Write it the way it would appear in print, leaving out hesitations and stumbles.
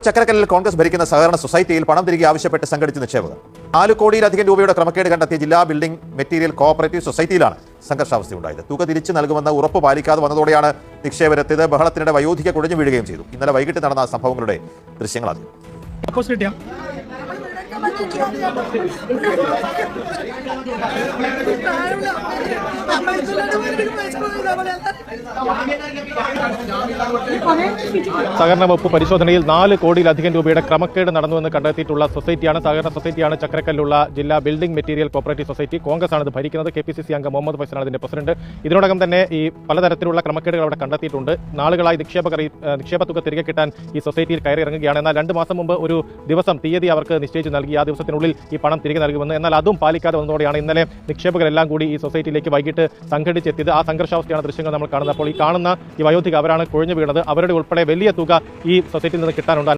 ചക്കരക്കല്ലിൽ കോൺഗ്രസ് ഭരിക്കുന്ന സഹകരണ സൊസൈറ്റിയിൽ പണം തിരികെ ആവശ്യപ്പെട്ട് സംഘടിച്ച നിക്ഷേപകർ 4 കോടിയിലധികം രൂപയുടെ ക്രമക്കേട് കണ്ടെത്തിയ ജില്ലാ ബിൽഡിംഗ് മെറ്റീരിയൽ കോഓപ്പറേറ്റീവ് സൊസൈറ്റിയിലാണ് സംഘർഷാവസ്ഥയുണ്ടായത്. തുക തിരിച്ചു നൽകുമെന്ന ഉറപ്പ് പാലിക്കാതെ വന്നതോടെയാണ് നിക്ഷേപകരെത്തിയത്. ബഹളത്തിനിടെ വയോധിക കുഴഞ്ഞു വീഴുകയും ചെയ്തു. ഇന്നലെ വൈകിട്ട് നടന്ന സംഭവങ്ങളുടെ ദൃശ്യങ്ങളാണ്. സഹകരണ വകുപ്പ് പരിശോധനയിൽ 4 കോടിയിലധികം രൂപയുടെ ക്രമക്കേട് നടന്നുവെന്ന് കണ്ടെത്തിയിട്ടുള്ള സഹകരണ സൊസൈറ്റിയാണ് ചക്കരക്കല്ലുള്ള ജില്ലാ building material cooperative society. Congress ആണ് ഇത് ഭരിക്കുന്നത്. KPCC അംഗം മുഹമ്മദ് ഫൈസലാണ് ഇതിന്റെ പ്രസിഡന്റ്. ഇതിനോടകം തന്നെ ഈ പലതരത്തിലുള്ള ക്രമക്കേടുകൾ അവിടെ കണ്ടെത്തിയിട്ടുണ്ട്. നാളുകളായി നിക്ഷേപ തുക തിരികെ കിട്ടാൻ ഈ സൊസൈറ്റിയിൽ കയറി ഇറങ്ങുകയാണ്. എന്നാൽ 2 മാസം മുമ്പ് ഒരു ദിവസം തീയതി അവർക്ക് നിശ്ചയിച്ച് നൽകി. ആ ദിവസത്തിനുള്ളിൽ ഈ പണം തിരികെ നൽകുമെന്ന്. എന്നാൽ അതും പാലിക്കാതെ വന്നതോടെയാണ് ഇന്നലെ നിക്ഷേപകരെല്ലാം കൂടി ഈ സൊസൈറ്റിയിലേക്ക് വൈകിട്ട് സംഘടിച്ചെത്തിയത്. ആ സംഘർഷാവസ്ഥയാണ് ദൃശ്യങ്ങൾ നമ്മൾ കാണുന്നത്. അപ്പോൾ ഈ കാണുന്ന ഈ വയോധിക അവരാണ് കുഴഞ്ഞു വീണത്. അവരുടെ ഉൾപ്പെടെ വലിയ തുക ഈ സൊസൈറ്റിയിൽ നിന്ന് കിട്ടാനുണ്ട്.